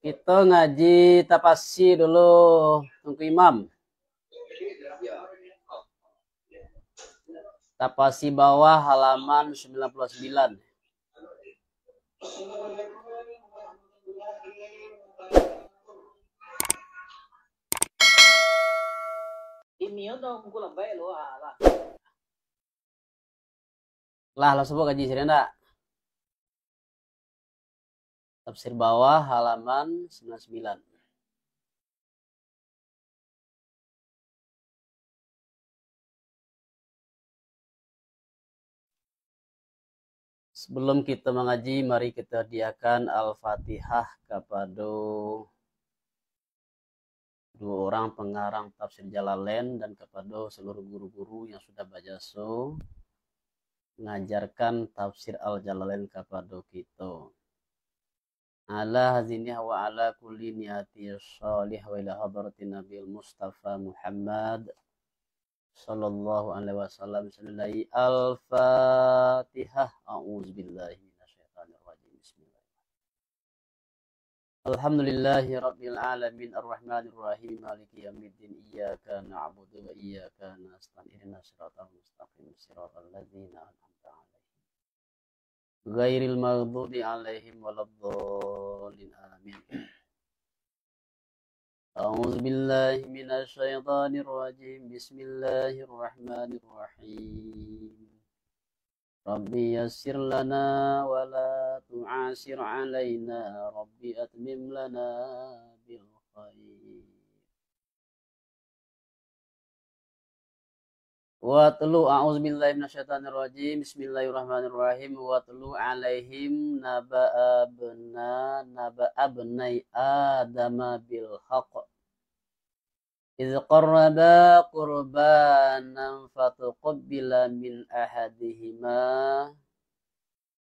Kita ngaji tapasi dulu Tunggu Imam. Tapasi bawah halaman 99. Lah sebut ngaji sini enggak? Tafsir bawah halaman 99. Sebelum kita mengaji, mari kita hadiahkan Al-Fatihah kepada dua orang pengarang tafsir Jalalain dan kepada seluruh guru-guru yang sudah bajaso mengajarkan tafsir Al-Jalalain kepada kita. Ala hazinih wa ala kulli niyati sholih wa ila hadratin Nabil Mustafa Muhammad sallallahu alaihi wasallam. Al-Fatihah. A'udzubillahi minasyaitonir rajim. Bismillahirrahmanirrahim. Alhamdulillahi rabbil alamin arrahmanir rahim maliki yaumiddin iyyaka na'budu wa iyyaka nasta'in ihdinas siratal mustaqim siratal ladzina an'amta 'alaihim ghairil maghdubi 'alaihim waladdallin amin. A'udzu billahi minasy syaithanir rajim. Bismillahirrahmanirrahim. Rabbi yassir lana wa la tu'asir 'alaina. Rabbi atmim lana bil khair. Watlu a'udzu billahi minasyaitonir rajim. Bismillahirrahmanirrahim. Watlu 'alaihim naba'abnai adama bil haqq. إذ قربا قربانا فتقبل من أحدهما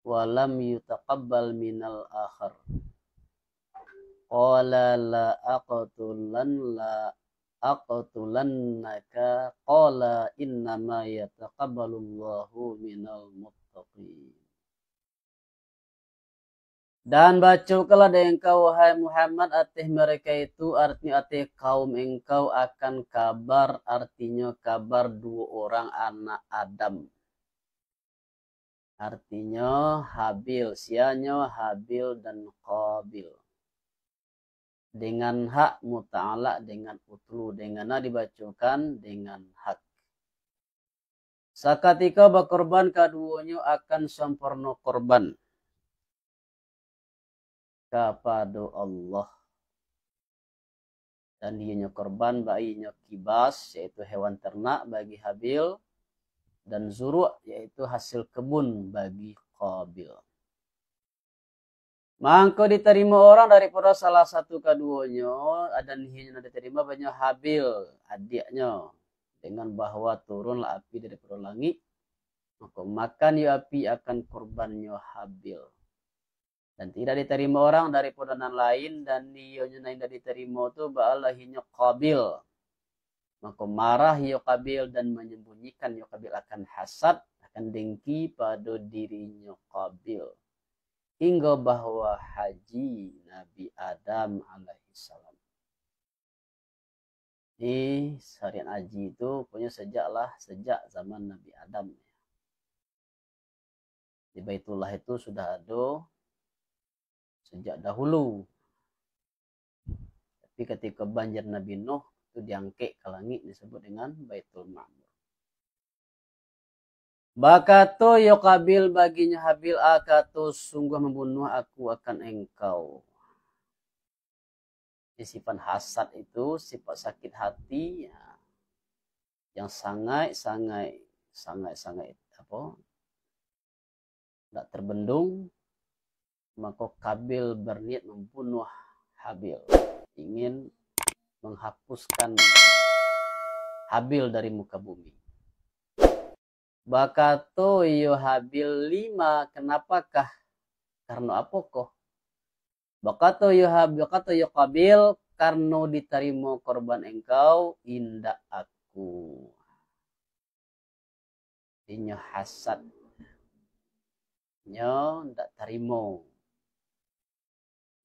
ولم يتقبل من الآخر قال لا أقتلنك قال إنما يتقبل الله من المتقين. Dan bacakanlah engkau wahai Muhammad atih mereka itu, artinya atih kaum engkau akan kabar, artinya kabar dua orang anak Adam. Artinya Habil, sianya Habil dan Qabil. Dengan hak muta'ala dengan utlu, dengan dibacakan dengan hak. Sakatika berkorban keduanya akan sempurna korban kepada Allah. Dan ianya korban bayinya kibas, yaitu hewan ternak bagi Habil, dan zuru' yaitu hasil kebun bagi Qabil. Maka diterima orang daripada salah satu keduanya, dan ianya diterima banyak Habil, adiknya, dengan bahwa turunlah api daripada langit, maka makan ya api akan korbannya Habil. Dan tidak diterima orang daripada nan lain, dan dia yang tidak diterima itu ba'alahinya Qabil. Maka marah ya Qabil dan menyembunyikan ya Qabil akan hasad, akan dengki pada dirinya Qabil. Hingga bahwa haji Nabi Adam alaihissalam. Ini syariat haji itu punya sejak zaman Nabi Adam. Di Baitullah itu sudah ada sejak dahulu. Tapi ketika banjir Nabi Nuh itu diangkat ke langit disebut dengan Baitul Ma'mur. Bakato ya Qabil baginya Habil, akato sungguh membunuh aku akan engkau. Sifat hasad itu sifat sakit hati ya, yang sangat tidak terbendung. Maka Qabil berniat membunuh Habil, ingin menghapuskan Habil dari muka bumi. Bakato yo Habil 5, kenapakah? Karena apakah? Bakato yo Qabil, karena diterima korban engkau indak aku. Inyo hasad, nyo ndak terima.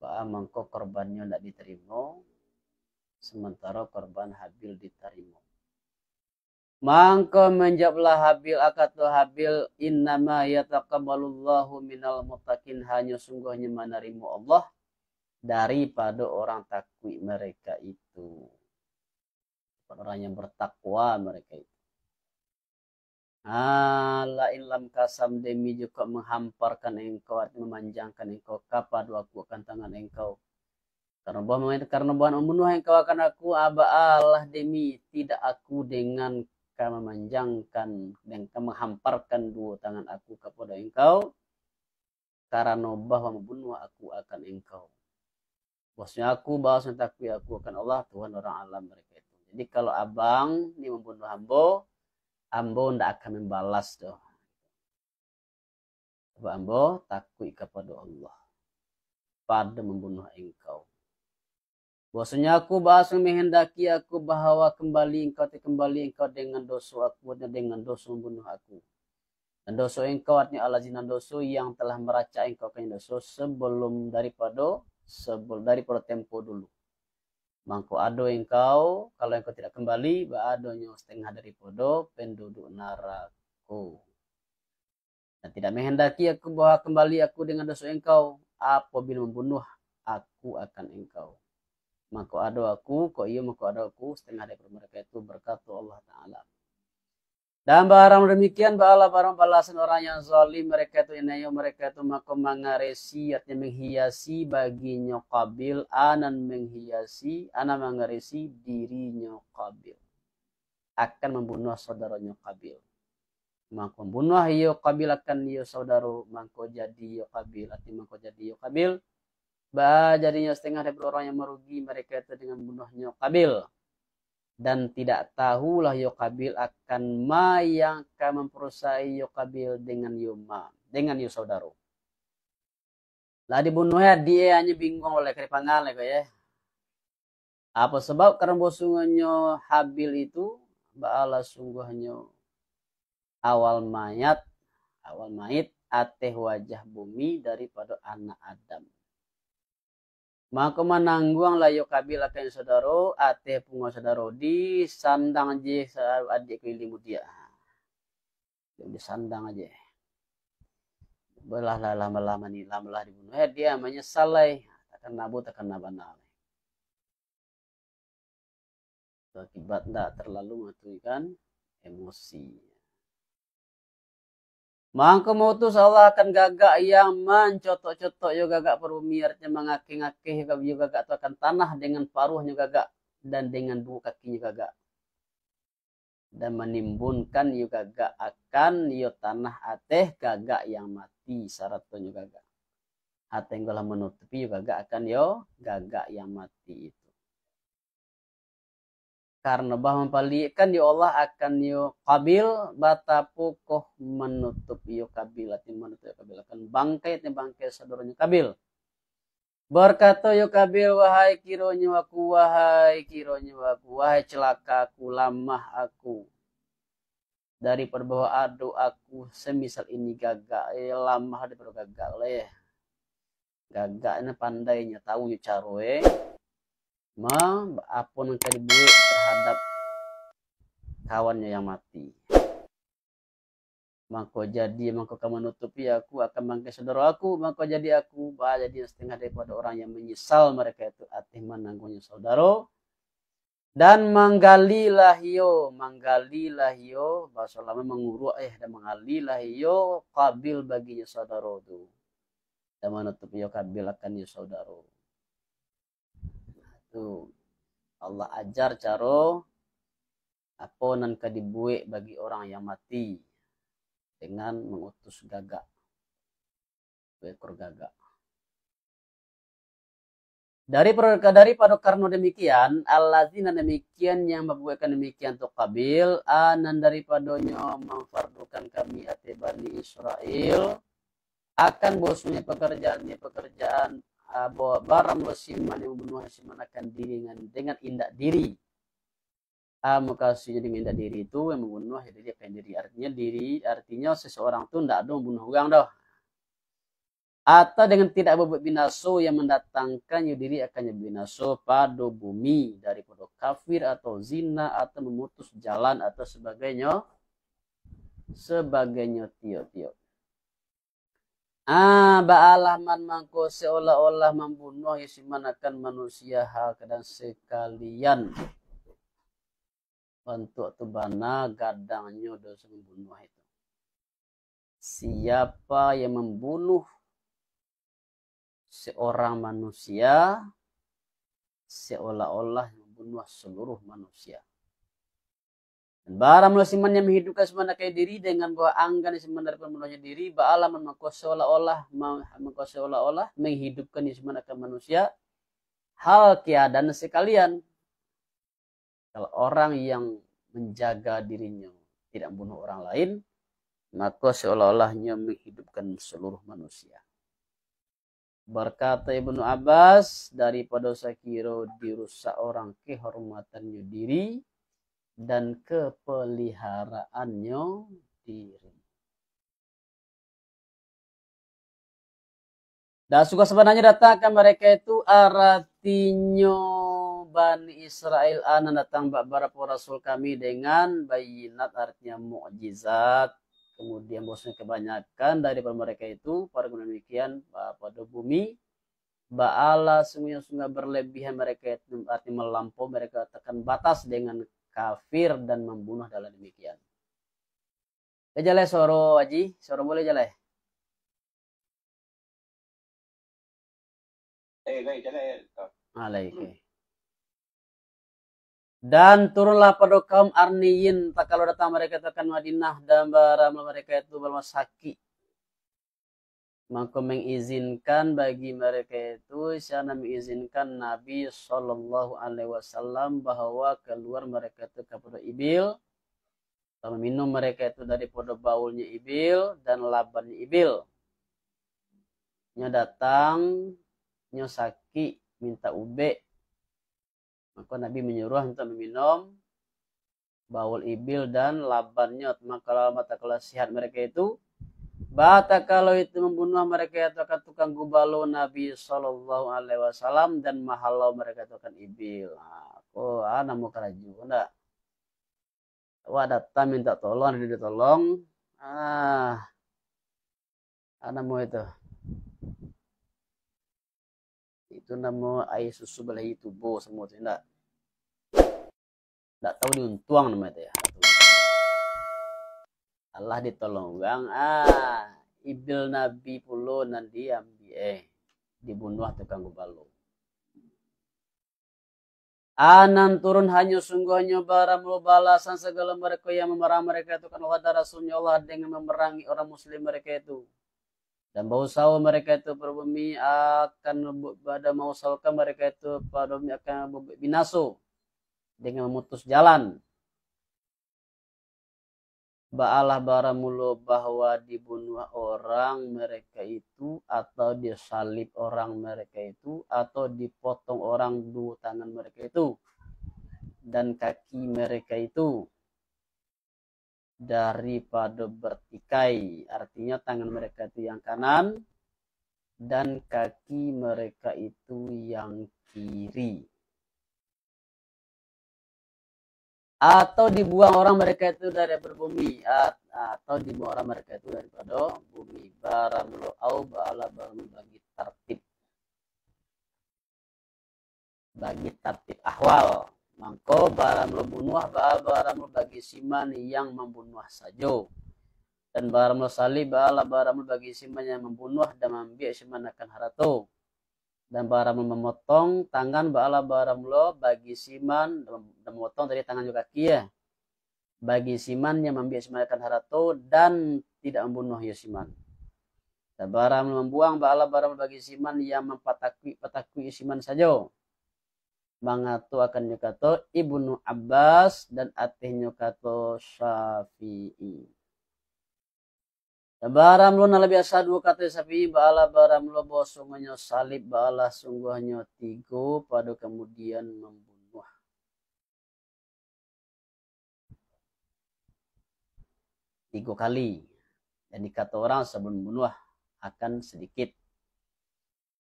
mangko korbannya tidak diterima, sementara korban Habil diterima. Mangko menjawablah Habil akatu Habil, innama yataqabbalullahu minal muttaqin, hanya sungguhnya menerima Allah daripada orang takwi mereka itu. Orang yang bertakwa mereka itu. La ilam kasam demi juga menghamparkan engkau, memanjangkan engkau, kapadu aku akan tangan engkau. Karena bukan membunuh engkau akan aku, aba Allah demi tidak aku dengan memanjangkan dan menghamparkan dua tangan aku kepada engkau, karena bahwa membunuh aku akan engkau. Bosnya aku, bahasnya takwi aku akan Allah, Tuhan orang alam mereka itu. Jadi kalau abang ini membunuh ambo tidak akan membalas doh. Ambo takwi kepada Allah pada membunuh engkau. Bahwasanya aku bahasa menghendaki aku bahwa kembali engkau dengan dosa aku, dengan dosa membunuh aku. Dan dosa engkau artinya alazina dosa yang telah meraca engkau kan dosa daripada tempo dulu. Mangko ado engkau, kalau engkau tidak kembali, adonya setengah daripada penduduk neraka. Dan tidak menghendaki aku bahwa kembali aku dengan dosa engkau, apabila membunuh aku akan engkau. Maka ada aku, maka ada aku, setengah daripada mereka itu, berkata Allah Ta'ala. Dan barang demikian, barang balasan orang yang zalim, mereka itu maka mengaresi, artinya menghiasi baginya Qabil, ana mengaresi dirinya Qabil. Akan membunuh saudaranya Qabil. Maka membunuh Qabil akan saudara, maka jadi Qabil, artinya maka jadi Qabil. Jadinya setengah dari orang yang merugi mereka itu dengan bunuhnya Qabil. Dan tidak tahulah Qabil akan yang akan memperusai Qabil dengan saudara. Lah dibunuhnya dia hanya bingung oleh keripangan ya. Apa sebab? Karena bosungannya Habil itu ba'ala sungguhnya awal mayat ateh wajah bumi daripada anak Adam. Maka menangguang layo Qabil akan saudara, ate pungo saudara di sandang aja adik keliling dia. Di sandang aja. Belah lama-lama dibunuh. Dia menyesal takkan nabu takkan nabana. Akibat tidak terlalu mengatukan emosi. Mangko mutus Allah akan gagak yang mencotok-cotok yo gagak perumi, artinya mengakeh-ngakeh yo gagak itu akan tanah dengan paruhnya gagak dan dengan dua kakinya gagak. Dan menimbunkan yo gagak akan yo tanah ateh gagak yang mati syaratnya gagak. Ateh ngolah menutupi yo gagak akan yo gagak yang mati itu. Karena bah mempalikan ya Allah akan yo Qabil batapukoh menutup yo Qabil akan bangkai saudaranya Qabil. Berkata yo Qabil, wahai kironya aku, wahai celaka aku, lamah aku. Dari perbawa adu aku semisal ini gagak, lamah daripada gagak leh. Gagak ini pandainya tahu yo caroe. Apun yang dibuat terhadap kawannya yang mati. Maka kamu menutupi aku akan bangkai saudara aku, maka jadi aku jadi setengah daripada orang yang menyesal mereka itu atih menanggungnya saudara. Dan manggalilah yo bahasa lama menguruk dan menggalilah yo Qabil baginya saudara itu. Dan menutupi yo Qabil akan yo saudara. Tuh Allah ajar caro aponan kadibuek bagi orang yang mati dengan mengutus gagak, ekor gagak. Daripada karena demikian, allazina demikian yang membuatkan demikian tuh Qabil, anan daripadanya memfardukan kami ati Bani Israel akan bosnya pekerjaan barang musiman yang membunuh musiman akan diri dengan indak diri. Makasihnya dengan indak diri itu yang membunuh dia akan diri. Artinya seseorang itu tidak ada membunuh orang dah. atau dengan tidak berbuat binaso yang mendatangkan diri akannya binaso pada bumi daripada kafir atau zina atau memutus jalan atau sebagainya tio-tio. Ba'alah man mangko seolah-olah membunuh akan manusia hal dan sekalian untuk tubana gadangnya dosa membunuh itu. Siapa yang membunuh seorang manusia seolah-olah membunuh seluruh manusia. Dan barang siman yang menghidupkan semana kayak diri dengan bahwa anggan siman dari pembunuhnya diri, ba'ala mengko seolah-olah menghidupkan semana manusia hal keadaan sekalian. Kalau orang yang menjaga dirinya tidak membunuh orang lain, maka seolah-olahnya menghidupkan seluruh manusia. Berkata Ibnu Abbas, daripada sakiro dirusak orang kehormatannya diri dan kepeliharaannya diri. Dan suka sebenarnya datangkan mereka itu artinya Bani Israel datang beberapa rasul kami dengan bayinat artinya mukjizat. Kemudian bosnya kebanyakan daripada mereka itu para demikian pada bumi ba'ala sungguh-sungguh berlebihan mereka itu artinya melampau mereka tekan batas dengan kafir dan membunuh dalam demikian. Jale soro aji, soro boleh jale. Alaikum. Dan turunlah pada kaum Arniyin tak kalau datang mereka akan Madinah dan barang mereka itu bermasaki. Maka mengizinkan bagi mereka itu sana mengizinkan Nabi Shallallahu Alaihi Wasallam bahwa keluar mereka itu kepada ibil, minum mereka itu daripada baulnya ibil dan labannya ibil. Nya datang, nya saki minta ube. Maka Nabi menyuruh untuk meminum baul ibil dan labannya. Maka mata kalau sihat mereka itu, bata kalau itu membunuh mereka itu akan tukang gubalo Nabi Shallallahu Alaihi Wasallam dan mahalau mereka itu akan ibil. Aku anak mau keraju, enggak? Wah datang minta tolong, dia ditolong. Anak mau itu nama air susu belahi tubuh semua itu enggak tahu diuntuang nama itu ya. Allah ditolong bang ibil Nabi pulo nanti ambil dibunuh tukang gubalo. Anan turun hanya sungguhnya barang balasan segala mereka yang memerang mereka itu kan Allah Rasulnya Allah dengan memerangi orang muslim mereka itu. Dan bau sawa mereka itu berbumi akan pada mau saukan mereka itu pada bumi akan binaso dengan memutus jalan. Ba'alah baramulo bahwa dibunuh orang mereka itu atau disalib orang mereka itu atau dipotong orang dua tangan mereka itu dan kaki mereka itu daripada bertikai, artinya tangan mereka itu yang kanan dan kaki mereka itu yang kiri. Atau dibuang orang mereka itu dari berbumi atau dibuang orang mereka itu daripada bumi. Baramlo au ba'ala baramlo bagi tertib ahwal. Mangko baramlo bunuh baramlo bagi siman yang membunuh saja. Dan baramlo salib baramlo bagi siman yang membunuh dan membiak siman akan harato. Dan baramlo memotong tangan baramlo bagi siman dan memotong dari tangan juga kaki ya. Bagi siman yang membiak siman akan harato dan tidak membunuh ya siman. Dan baramlo membuang baramlo bagi siman yang mempatakui siman saja. Mangatu akan nyukato Ibnu Abbas dan atih nyukato Syafi'i. Baram lo nala biasa dua kata Syafi'i ba'ala baram lo bosongnya salib ba'ala sungguhnya tiga pada kemudian membunuh. Tiga kali. Dan dikata orang sebelum membunuh akan sedikit.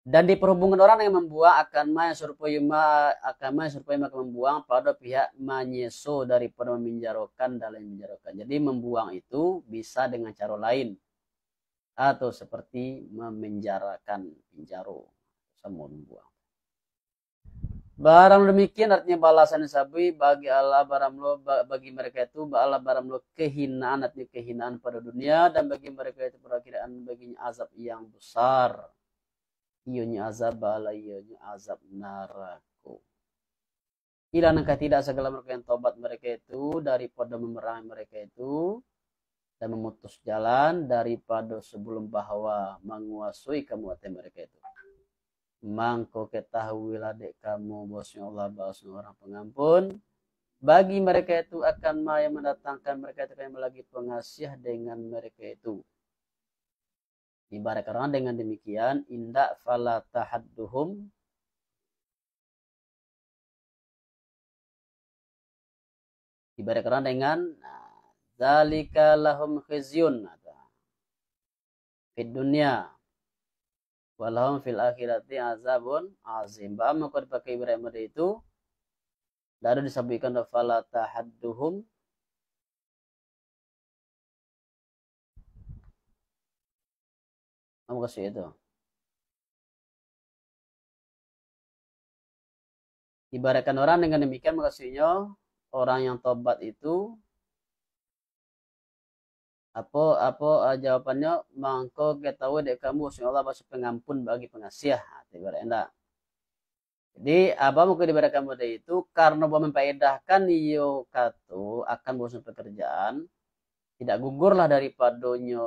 Dan diperhubungkan orang yang membuang akan ma serupai maka membuang pada pihak manyeso daripada memenjarakan dalam memenjarakan. Jadi membuang itu bisa dengan cara lain atau seperti memenjarakan penjaro sama membuang. Barang demikian artinya balasan sabi bagi Allah bagi mereka itu Allah baramlo kehinaan artinya kehinaan pada dunia dan bagi mereka itu perakiraan baginya azab yang besar. Ionya azab bala ionya azab neraka. Ila nangka tidak segala mereka yang tobat mereka itu daripada memerangi mereka itu dan memutus jalan daripada sebelum bahwa menguasai kamu mereka itu. Mangko ketahuilah dek kamu bosnya Allah bahwasanya orang pengampun bagi mereka itu akan yang mendatangkan mereka itu yang lagi pengasih dengan mereka itu. Ibarat karena dengan demikian indak fala tahadduhum ibarat karena dengan zalika lahum khizyun fid dunya walahum fil akhirati azabun azim. Ba maka dipakai ibarat itu lalu disebutkan fala tahadduhum kamu kasih itu. Ibaratkan orang dengan demikian maksudnya orang yang tobat itu apa jawabannya mangko ketahui dek kamu Allah masuk pengampun bagi pengasih ibaratnya. Jadi apa mungkin ibarat kamu itu karena bahwa memfaedahkan iyo katu akan bosan pekerjaan tidak gugurlah daripadanya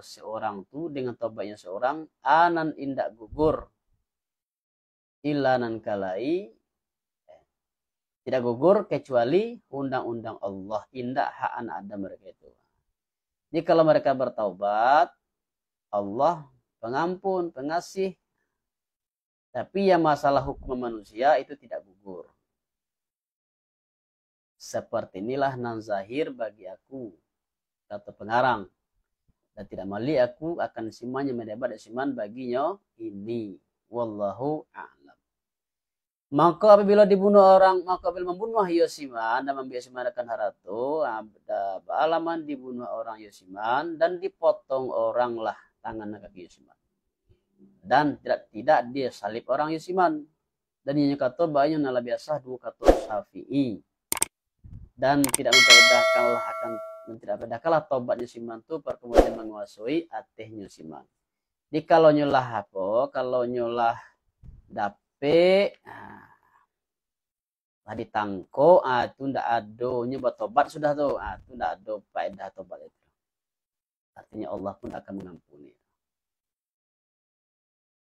seorang tu dengan tobatnya seorang anan indak gugur ilanan kalai tidak gugur kecuali undang-undang Allah indak hak anak ada mereka itu. Jadi kalau mereka bertaubat Allah pengampun pengasih tapi yang masalah hukum manusia itu tidak gugur. Seperti inilah nan zahir bagi aku kata pengarang dan tidak mali aku akan simanya mendapat siman baginya ini wallahu a'lam. Maka apabila dibunuh orang maka apabila membunuh Yosiman dan membiasakan haratu alaman dibunuh orang Yosiman dan dipotong orang lah tangan kaki Yosiman dan tidak dia salib orang Yosiman dan ini kata banyak nala biasa dua kata Syafi'i dan tidak memperdakanlah akan tidak pedakalah tobatnya siman tu kemudian menguasai atehnya siman. Jadi kalau nyolah apa? Kalau nyolah dape tadi tangko itu ndak ada nyoba tobat sudah tuh itu ndak ada faedah tobat itu. Artinya Allah pun akan mengampuni.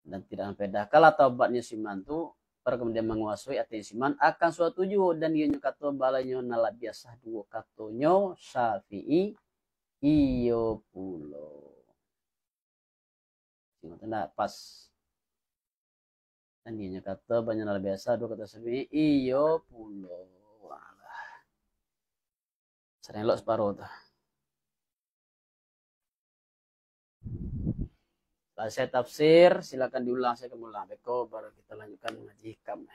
Dan tidak pedakalah tobatnya siman tu kemudian menguasai ateh siman akan suatu tujuh dan dia kata balanya nala biasa dua katonyo Syafi'i iyo pulo singkatnya pas dan dia kata banyak nala biasa dua kata Syafi'i iyo pulo sering lo separuh tuh. Selesai tafsir silakan diulang saya kemulang beko baru kita lanjutkan ngaji hikam.